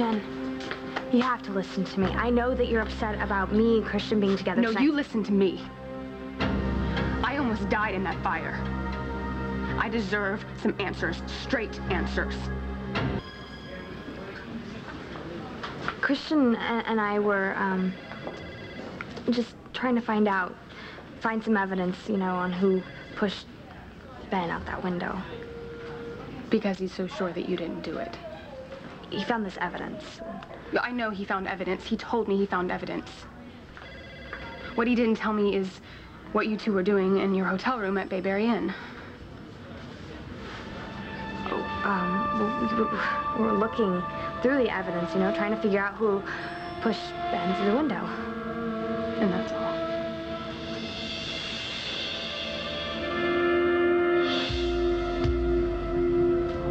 Jen, you have to listen to me. I know that you're upset about me and Christian being together No, tonight. you listen to me. I almost died in that fire. I deserve some answers, straight answers. Christian and I were, just trying to find some evidence, you know, on who pushed Ben out that window. Because he's so sure that you didn't do it. He found this evidence. I know he found evidence. He told me he found evidence. What he didn't tell me is what you two were doing in your hotel room at Bayberry Inn. We were looking through the evidence, you know, trying to figure out who pushed Ben through the window. And that's all.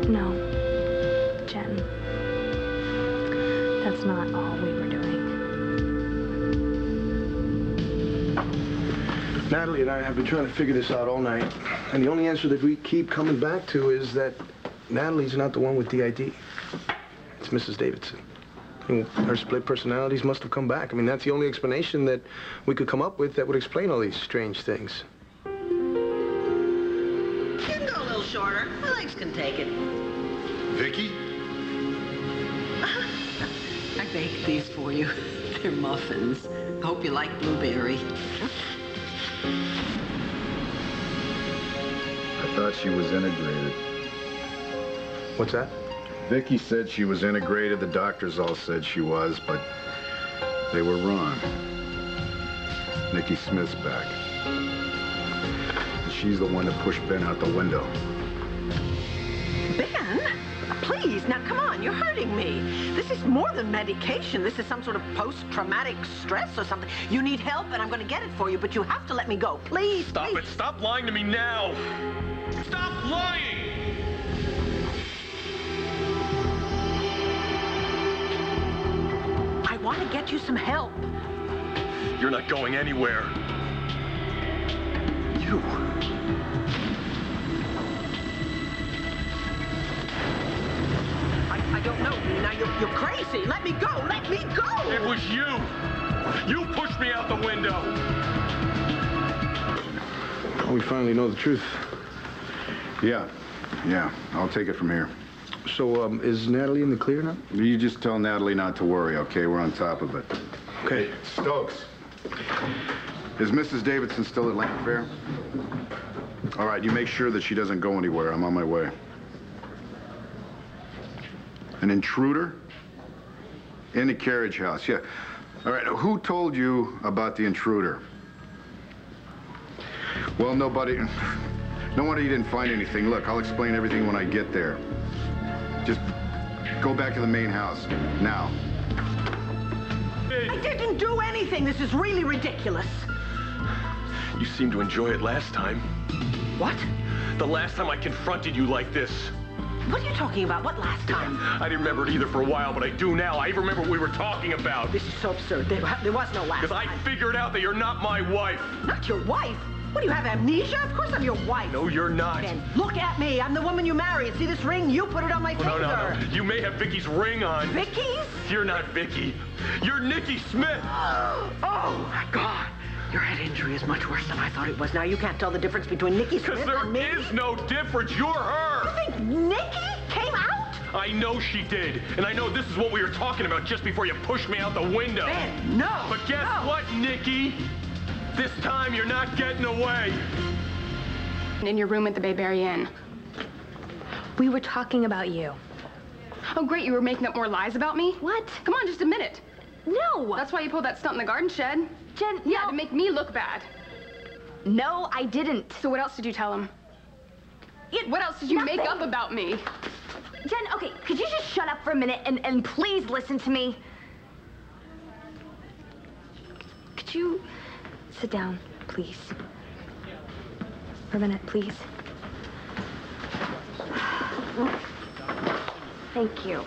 No, Jen. That's not all we were doing. Natalie and I have been trying to figure this out all night, and the only answer that we keep coming back to is that Natalie's not the one with the ID. It's Mrs. Davidson. I mean, her split personalities must have come back. I mean, that's the only explanation that we could come up with that would explain all these strange things. You can go a little shorter. My legs can take it. Viki? I baked these for you. They're muffins. I hope you like blueberry. I thought she was integrated. What's that? Viki said she was integrated. The doctors all said she was, but they were wrong. Nikki Smith's back. And she's the one that pushed Ben out the window. Ben? Please, now come on, you're hurting me. This is more than medication. This is some sort of post-traumatic stress or something. You need help, and I'm going to get it for you, but you have to let me go. Please, Stop please. it! Stop lying to me now! Stop lying! I want to get you some help. You're not going anywhere. You. I don't know. Now, you're crazy. Let me go. Let me go. It was you. You pushed me out the window. Well, we finally know the truth. Yeah, I'll take it from here. So, is Natalie in the clear now? You just tell Natalie not to worry, okay? We're on top of it. Okay. Hey, Stokes. Is Mrs. Davidson still at Land Fair? All right, you make sure that she doesn't go anywhere. I'm on my way. An intruder? In the carriage house, yeah. All right, who told you about the intruder? Well, nobody. No wonder you didn't find anything. Look, I'll explain everything when I get there. Just go back to the main house, now. I didn't do anything. This is really ridiculous. You seemed to enjoy it last time. What? The last time I confronted you like this. What are you talking about? What last time? I didn't remember it either for a while, but I do now. I even remember what we were talking about. This is so absurd. There was no last Because I time. figured out that you're not my wife. Not your wife? What, do you have amnesia? Of course I'm your wife. No, you're not. Ben, look at me. I'm the woman you married. See this ring? You put it on my finger. No. You may have Vicky's ring on. Vicky's? You're not Vicky. You're Nikki Smith. Oh, my God. Your head injury is much worse than I thought it was. Now, you can't tell the difference between Nikki Smith Because and me. there is no difference. You're her. You think Nikki came out? I know she did. And I know this is what we were talking about just before you pushed me out the window. Ben, no. But guess no. what, Nikki? This time you're not getting away. In your room at the Bayberry Inn. We were talking about you. Oh, great, you were making up more lies about me? What? Come on, just admit it. No! That's why you pulled that stunt in the garden shed. Jen, Yeah, no. to make me look bad. No, I didn't. So what else did you tell him? What else did you make up about me? Jen, okay, could you just shut up for a minute and please listen to me? Could you sit down, please? For a minute, please. Thank you.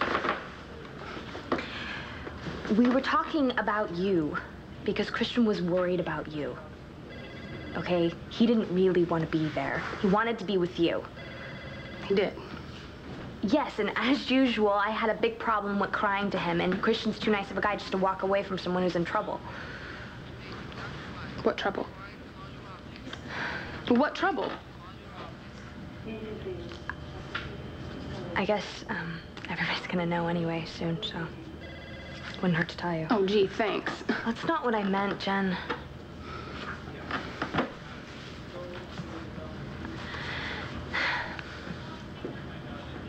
We were talking about you because Christian was worried about you. Okay? He didn't really want to be there. He wanted to be with you. He did. Yes, and as usual, I had a big problem with crying to him, and Christian's too nice of a guy just to walk away from someone who's in trouble. What trouble? What trouble? I guess, everybody's gonna know anyway soon, so wouldn't hurt to tell you. Oh, gee, thanks. That's not what I meant, Jen.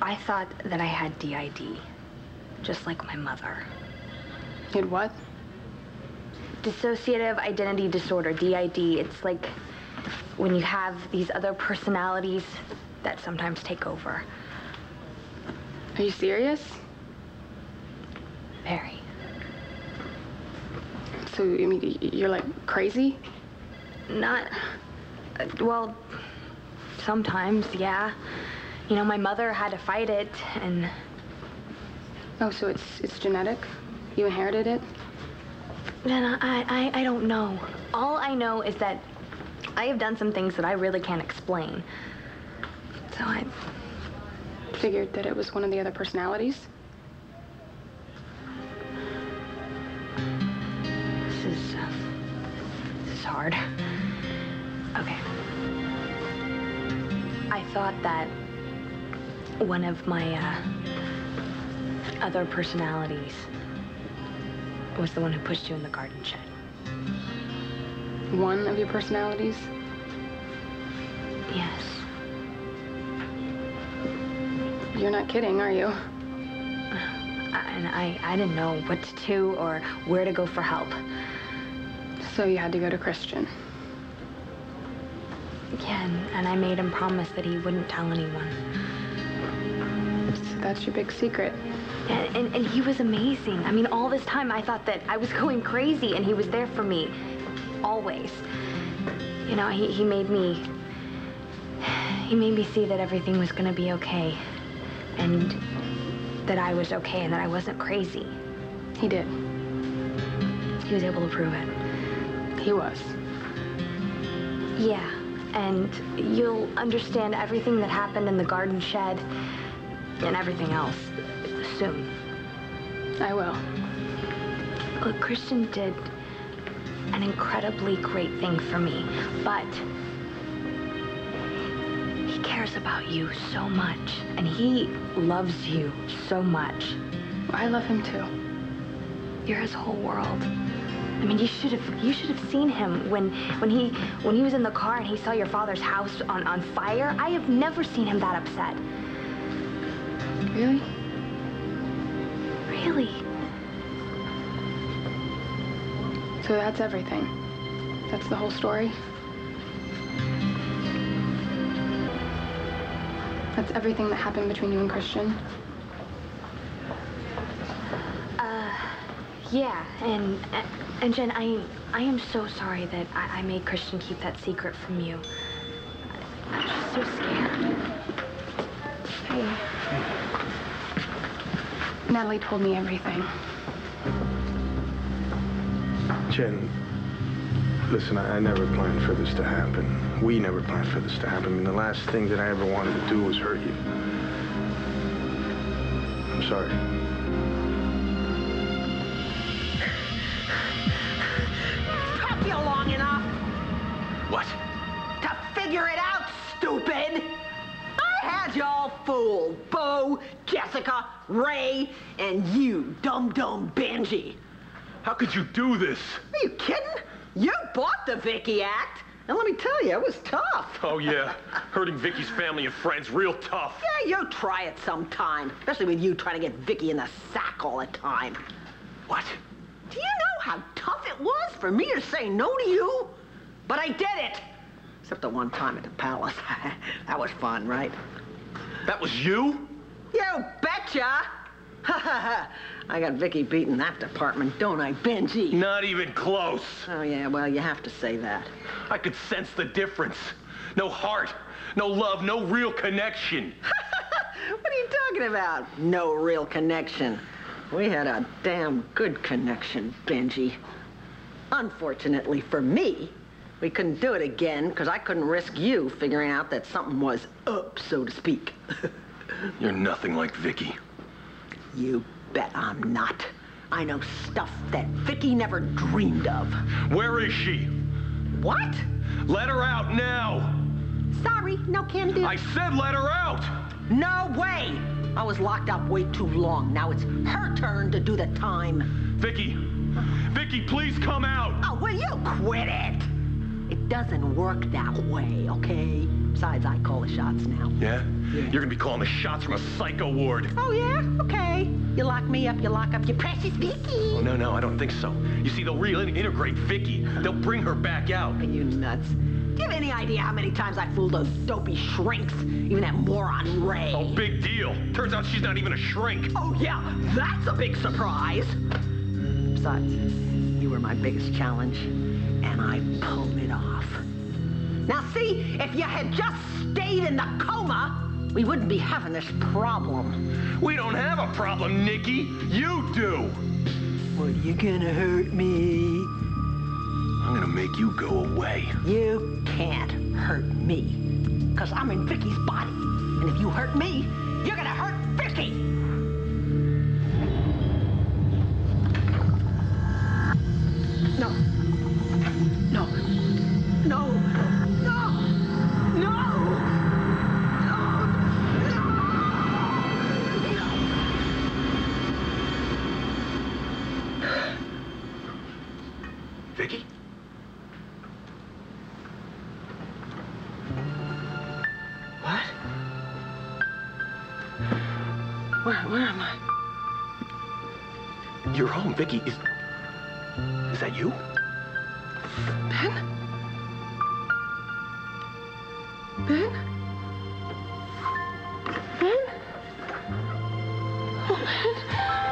I thought that I had DID, just like my mother. You had what? Dissociative identity disorder, DID. It's like when you have these other personalities that sometimes take over. Are you serious? Very. So, I mean, you're like crazy? Not, well, sometimes, yeah. You know, my mother had to fight it, and... Oh, so it's genetic? You inherited it? Then I don't know. All I know is that I have done some things that I really can't explain. So I... Figured that it was one of the other personalities? This is hard. Okay. I thought that one of my other personalities was the one who pushed you in the garden shed. One of your personalities? Yes. You're not kidding, are you? And I didn't know what to do or where to go for help. So you had to go to Christian. Yeah, and I made him promise that he wouldn't tell anyone. So that's your big secret. And he was amazing. I mean, all this time I thought that I was going crazy, and he was there for me, always. You know, he made me see that everything was gonna be okay, and that I was okay, and that I wasn't crazy. He did. He was able to prove it. He was. Yeah, and you'll understand everything that happened in the garden shed and everything else soon. I will. Look, Christian did an incredibly great thing for me, but he cares about you so much, and he loves you so much. I love him too. You're his whole world. I mean, you should have seen him when he was in the car and he saw your father's house on fire. I have never seen him that upset. Really? Really? So that's everything. That's the whole story? That's everything that happened between you and Christian? Yeah, and Jen, I am so sorry that I made Christian keep that secret from you. I'm just so scared. Hey. Natalie told me everything. Jen, listen, I never planned for this to happen. We never planned for this to happen. I mean, the last thing that I ever wanted to do was hurt you. I'm sorry. Took you long enough What? to figure it out, stupid. I had you all fooled. Bo, Jessica, Ray, and you, dumb Benji. How could you do this? Are you kidding? You bought the Viki act. And let me tell you, it was tough. Oh, yeah. Hurting Vicky's family and friends, real tough. Yeah, you try it sometime. Especially with you trying to get Viki in the sack all the time. What? Do you know how tough it was for me to say no to you? But I did it. Except the one time at the palace. That was fun, right? That was you? You betcha. I got Viki beat in that department, don't I, Benji? Not even close. Oh, yeah, well, you have to say that. I could sense the difference. No heart, no love, no real connection. What are you talking about? No real connection. We had a damn good connection, Benji. Unfortunately for me, we couldn't do it again because I couldn't risk you figuring out that something was up, so to speak. You're nothing like Viki. You bet I'm not. I know stuff that Viki never dreamed of. Where is she? What? Let her out now! Sorry, no can do. I said let her out! No way! I was locked up way too long. Now it's her turn to do the time. Viki! Viki, please come out! Oh, will you quit it? It doesn't work that way, okay? Besides, I call the shots now. Yeah? You're gonna be calling the shots from a psycho ward. Oh, yeah? Okay. You lock me up, you lock up your precious Viki. Oh, no, I don't think so. You see, they'll reintegrate Viki. They'll bring her back out. Are you nuts? Do you have any idea how many times I fooled those dopey shrinks? Even that moron Ray. Oh, big deal. Turns out she's not even a shrink. Oh, yeah, that's a big surprise. Besides, you were my biggest challenge, and I pulled it off. Now, see, if you had just stayed in the coma, we wouldn't be having this problem. We don't have a problem, Nikki. You do. Well, you gonna hurt me? I'm gonna make you go away. You can't hurt me, because I'm in Vicky's body. And if you hurt me, you're gonna hurt Vicky. No. No. No. No. No. Viki? What? Where am I? You're home, Viki. Is that you? Ben? Ben? Ben? Oh, Ben.